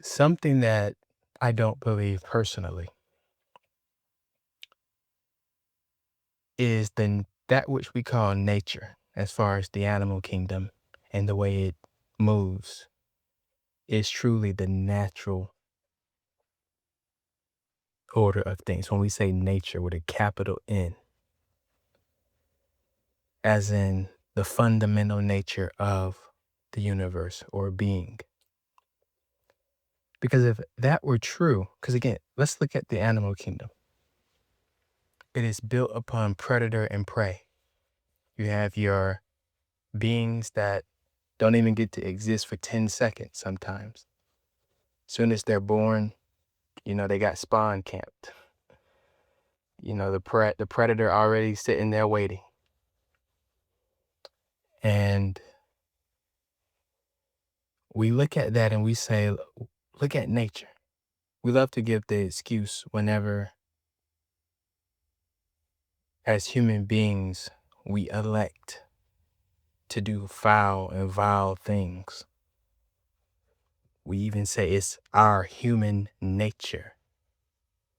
Something that I don't believe personally is that which we call nature, as far as the animal kingdom and the way it moves, is truly the natural order of things. When we say nature with a capital N, as in the fundamental nature of the universe or being. Because if that were true, because again, let's look at the animal kingdom. It is built upon predator and prey. You have your beings that don't even get to exist for 10 seconds sometimes. Soon as they're born, they got spawn camped. The predator already sitting there waiting. And we look at that and we say, look at nature. We love to give the excuse whenever, as human beings, we elect to do foul and vile things. We even say it's our human nature.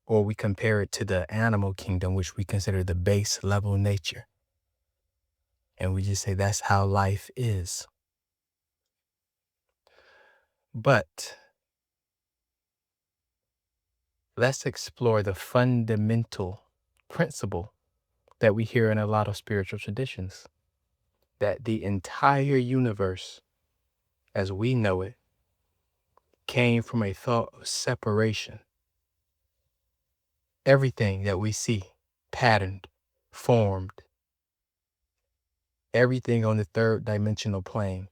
Or we compare it to the animal kingdom, which we consider the base level nature. And we just say that's how life is. But let's explore the fundamental principle that we hear in a lot of spiritual traditions, that the entire universe, as we know it, came from a thought of separation. Everything that we see, patterned, formed, everything on the third dimensional plane,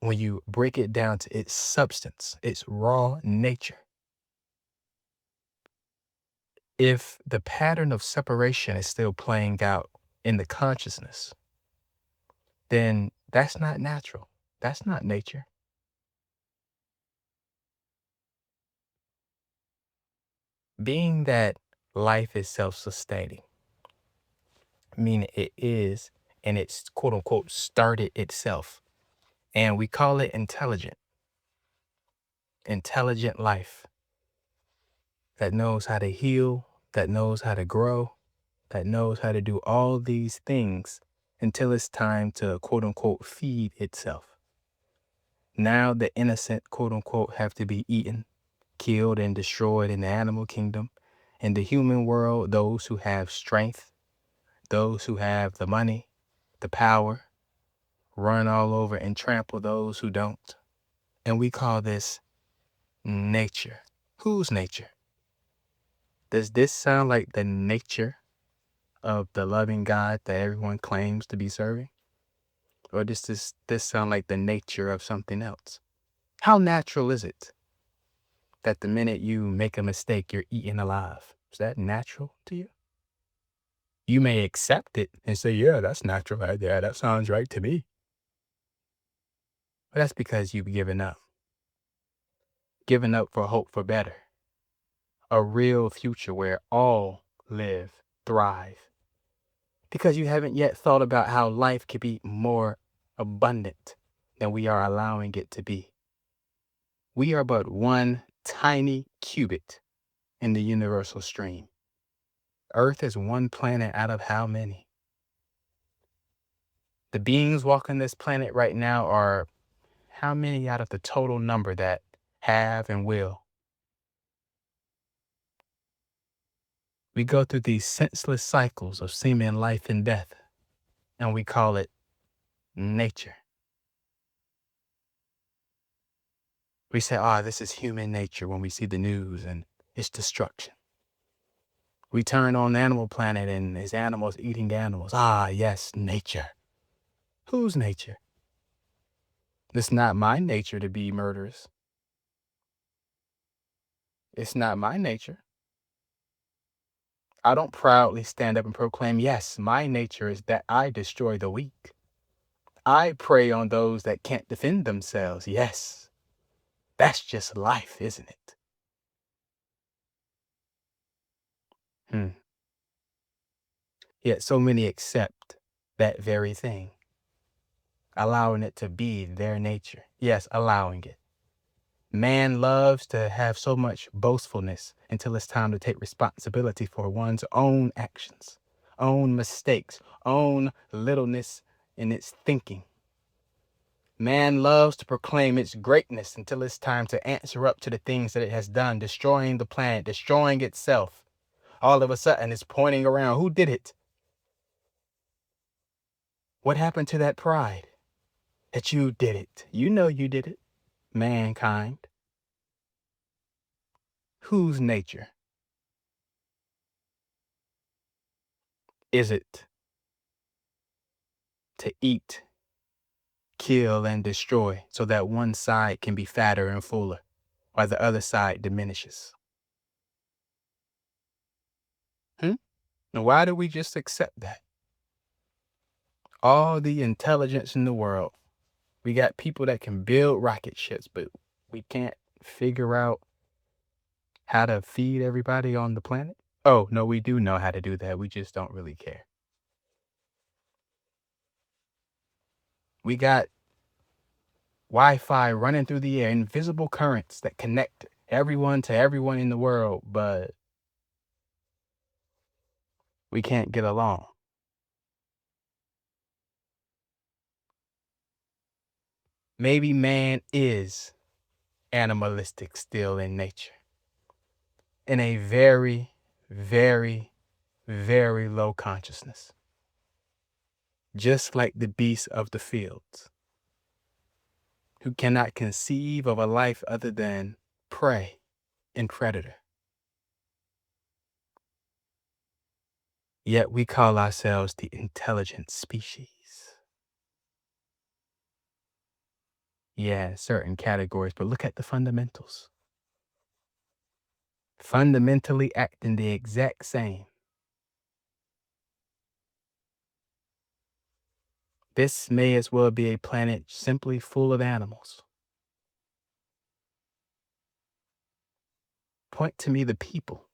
when you break it down to its substance, its raw nature, if the pattern of separation is still playing out in the consciousness, then that's not natural. That's not nature. Being that life is self-sustaining, meaning it is, and it's quote unquote started itself. And we call it intelligent life that knows how to heal, that knows how to grow, that knows how to do all these things until it's time to quote unquote feed itself. Now the innocent quote unquote have to be eaten, killed, and destroyed in the animal kingdom. In the human world, those who have strength, those who have the money, the power, run all over and trample those who don't. And we call this nature. Whose nature? Does this sound like the nature of the loving God that everyone claims to be serving? Or does this sound like the nature of something else? How natural is it that the minute you make a mistake, you're eaten alive? Is that natural to you? You may accept it and say, yeah, that's natural. Yeah, that sounds right to me. But that's because you've given up for hope for better, a real future where all live, thrive. Because you haven't yet thought about how life could be more abundant than we are allowing it to be. We are but one tiny cubit in the universal stream. Earth is one planet out of how many? The beings walking this planet right now are how many out of the total number that have and will? We go through these senseless cycles of seeming life and death, and we call it nature. We say, this is human nature when we see the news and it's destruction. We turn on Animal Planet and there's animals eating animals. Yes, nature. Whose nature? It's not my nature to be murderous. It's not my nature. I don't proudly stand up and proclaim, yes, my nature is that I destroy the weak. I prey on those that can't defend themselves. Yes, that's just life, isn't it? Yet so many accept that very thing, allowing it to be their nature. Yes, allowing it. Man loves to have so much boastfulness until it's time to take responsibility for one's own actions, own mistakes, own littleness in its thinking. Man loves to proclaim its greatness until it's time to answer up to the things that it has done, destroying the planet, destroying itself. All of a sudden, it's pointing around. Who did it? What happened to that pride? That you did it. You know you did it. Mankind. Whose nature? Is it to eat, kill, and destroy so that one side can be fatter and fuller, while the other side diminishes? And why do we just accept that? All the intelligence in the world. We got people that can build rocket ships, but we can't figure out how to feed everybody on the planet. Oh, no, we do know how to do that. We just don't really care. We got Wi-Fi running through the air, invisible currents that connect everyone to everyone in the world, but we can't get along. Maybe man is animalistic still in nature, in a very, very, very low consciousness, just like the beasts of the fields, who cannot conceive of a life other than prey and predator. Yet we call ourselves the intelligent species. Yeah, certain categories, but look at the fundamentals. Fundamentally acting the exact same. This may as well be a planet simply full of animals. Point to me the people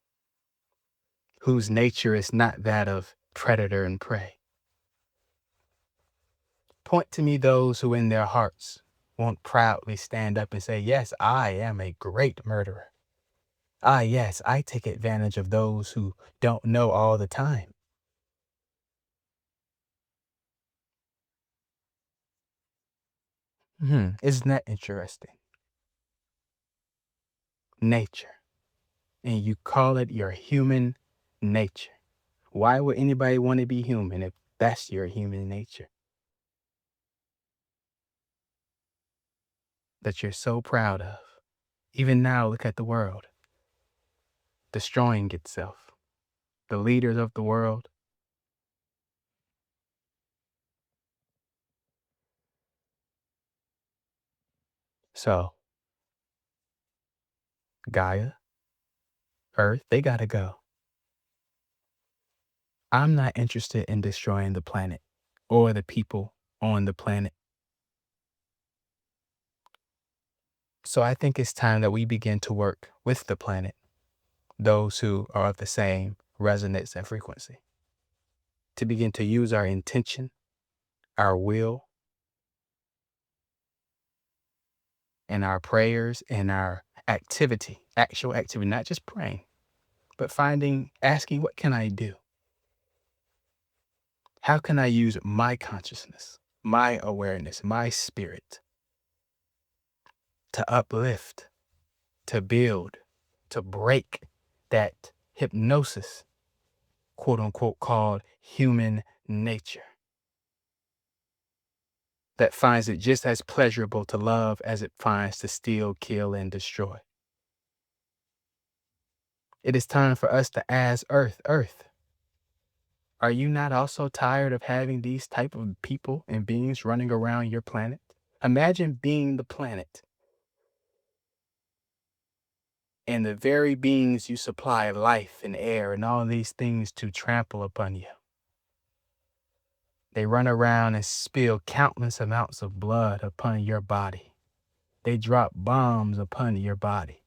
whose nature is not that of predator and prey. Point to me those who in their hearts won't proudly stand up and say, yes, I am a great murderer. Ah, yes, I take advantage of those who don't know all the time. Isn't that interesting? Nature. And you call it your human nature. Why would anybody want to be human if that's your human nature that you're so proud of? Even now, look at the world destroying itself. The leaders of the world. So, Gaia, Earth, they gotta go. I'm not interested in destroying the planet or the people on the planet. So I think it's time that we begin to work with the planet, those who are of the same resonance and frequency, to begin to use our intention, our will, and our prayers and our activity, actual activity, not just praying, but asking, what can I do? How can I use my consciousness, my awareness, my spirit to uplift, to build, to break that hypnosis, quote unquote, called human nature, that finds it just as pleasurable to love as it finds to steal, kill, and destroy. It is time for us to ask Earth, are you not also tired of having these type of people and beings running around your planet? Imagine being the planet and the very beings you supply life and air and all these things to trample upon you. They run around and spill countless amounts of blood upon your body. They drop bombs upon your body.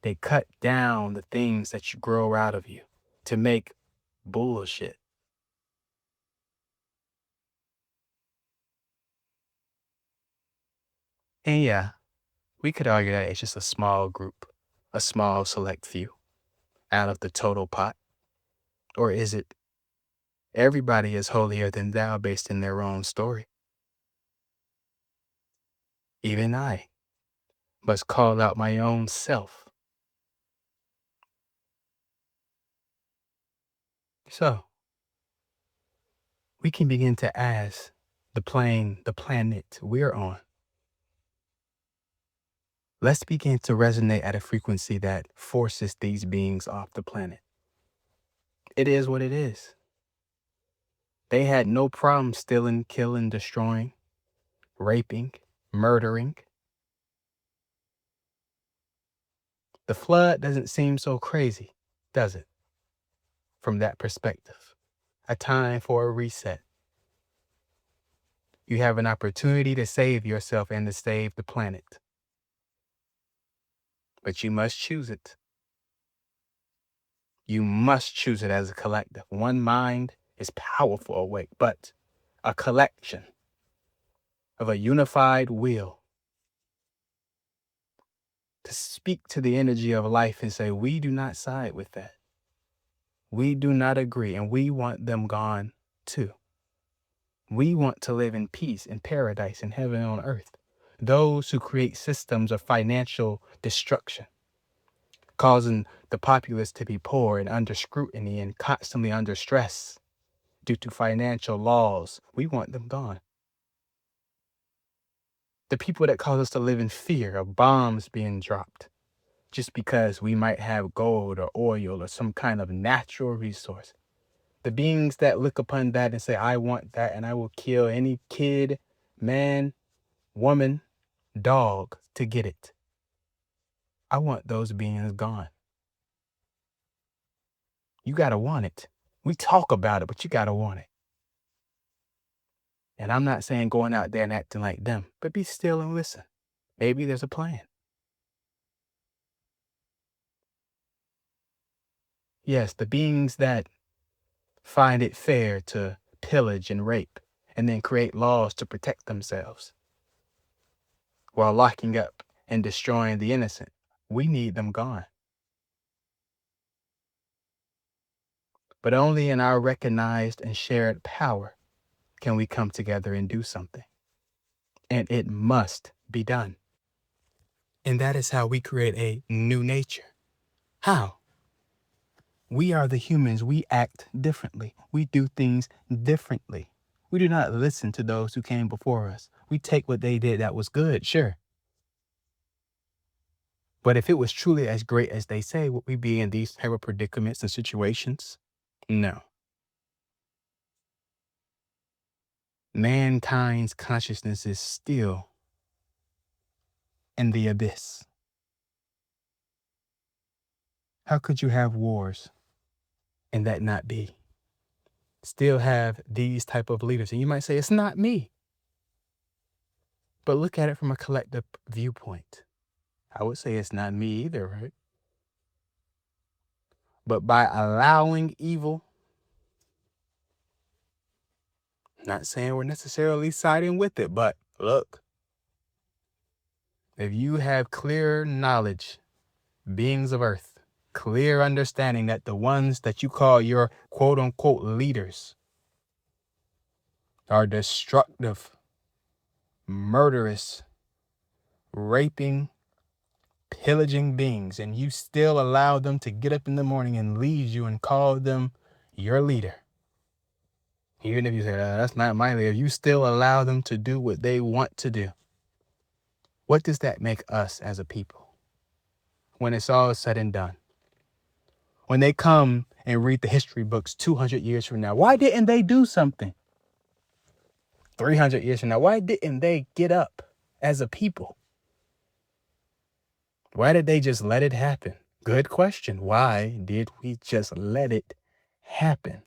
They cut down the things that you grow out of you to make bullshit. And yeah, We could argue that it's just a small group, a small select few out of the total pot. Or is it everybody is holier than thou based in their own story? Even I must call out my own self. So we can begin to ask the planet we're on. Let's begin to resonate at a frequency that forces these beings off the planet. It is what it is. They had no problem stealing, killing, destroying, raping, murdering. The flood doesn't seem so crazy, does it? From that perspective. A time for a reset. You have an opportunity to save yourself and to save the planet. But you must choose it. You must choose it as a collective. One mind is powerful awake, but a collection of a unified will to speak to the energy of life and say, we do not side with that. We do not agree, and we want them gone too. We want to live in peace, in paradise, in heaven on earth. Those who create systems of financial destruction, causing the populace to be poor and under scrutiny and constantly under stress due to financial laws, we want them gone. The people that cause us to live in fear of bombs being dropped just because we might have gold or oil or some kind of natural resource. The beings that look upon that and say, I want that, and I will kill any kid, man, woman, dog to get it. I want those beings gone. You got to want it. We talk about it, but you got to want it. And I'm not saying going out there and acting like them, but be still and listen. Maybe there's a plan. Yes, the beings that find it fair to pillage and rape and then create laws to protect themselves while locking up and destroying the innocent. We need them gone. But only in our recognized and shared power can we come together and do something. And it must be done. And that is how we create a new nature. How? We are the humans. We act differently. We do things differently. We do not listen to those who came before us. We take what they did that was good, sure. But if it was truly as great as they say, would we be in these type of predicaments and situations? No. Mankind's consciousness is still in the abyss. How could you have wars and that not be? Still have these type of leaders. And you might say, it's not me. But look at it from a collective viewpoint. I would say it's not me either, right? But by allowing evil, not saying we're necessarily siding with it, but look, if you have clear knowledge, beings of earth, clear understanding that the ones that you call your quote unquote leaders are destructive, murderous, raping, pillaging beings, and you still allow them to get up in the morning and lead you and call them your leader. Even if you say, that's not my leader, you still allow them to do what they want to do. What does that make us as a people when it's all said and done? When they come and read the history books 200 years from now, why didn't they do something? 300 years from now, why didn't they get up as a people? Why did they just let it happen? Good question. Why did we just let it happen?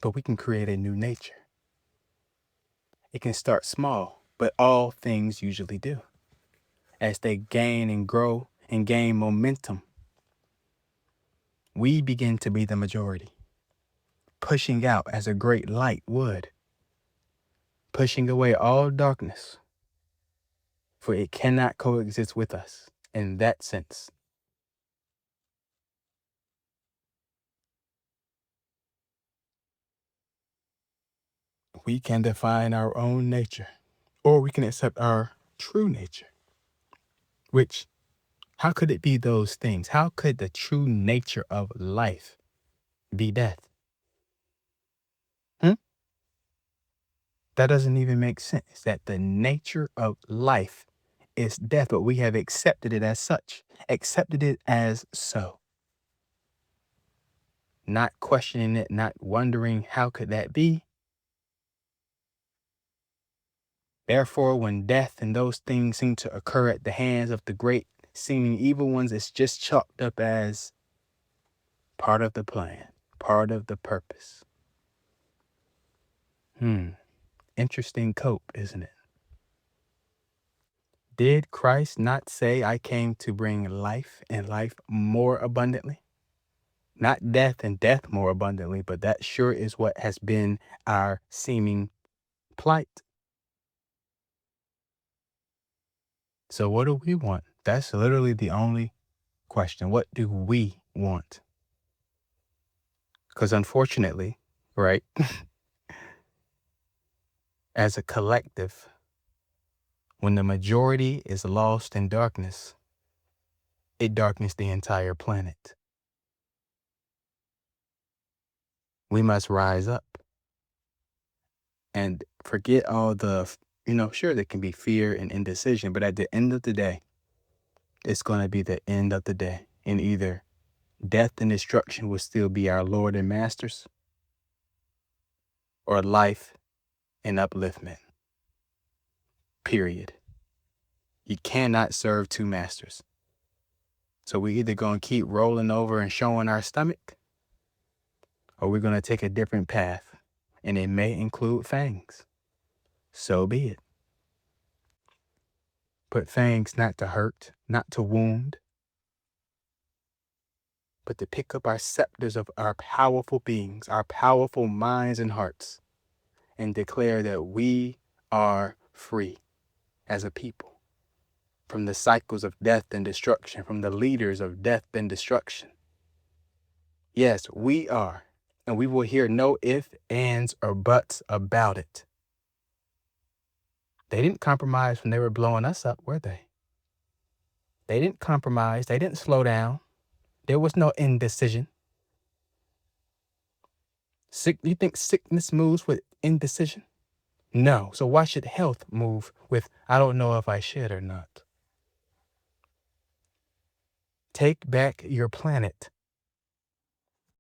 But we can create a new nature. It can start small, but all things usually do. As they gain and grow and gain momentum, we begin to be the majority, pushing out as a great light would. pushing away all darkness, for it cannot coexist with us in that sense. We can define our own nature, or we can accept our true nature, which, how could it be those things? How could the true nature of life be death? Hmm? That doesn't even make sense, that the nature of life is death, but we have accepted it as such, accepted it as so, not questioning it, not wondering how could that be. Therefore, when death and those things seem to occur at the hands of the great seeming evil ones, it's just chalked up as part of the plan, part of the purpose. Interesting cope, isn't it? Did Christ not say, I came to bring life and life more abundantly? Not death and death more abundantly, but that sure is what has been our seeming plight. So what do we want? That's literally the only question. What do we want? Because unfortunately, right, as a collective, when the majority is lost in darkness, it darkens the entire planet. We must rise up and forget all the, sure, there can be fear and indecision, but at the end of the day, it's going to be the end of the day. And either death and destruction will still be our Lord and masters, or life and upliftment. Period. You cannot serve two masters. So we either going to keep rolling over and showing our stomach, or we're going to take a different path. And it may include fangs. So be it. But fangs not to hurt, not to wound, but to pick up our scepters of our powerful beings, our powerful minds and hearts, and declare that we are free as a people from the cycles of death and destruction, from the leaders of death and destruction. Yes, we are, and we will hear no ifs, ands, or buts about it. They didn't compromise when they were blowing us up, were they? They didn't compromise. They didn't slow down. There was no indecision. You think sickness moves with indecision? No. So why should health move with, I don't know if I should or not? Take back your planet.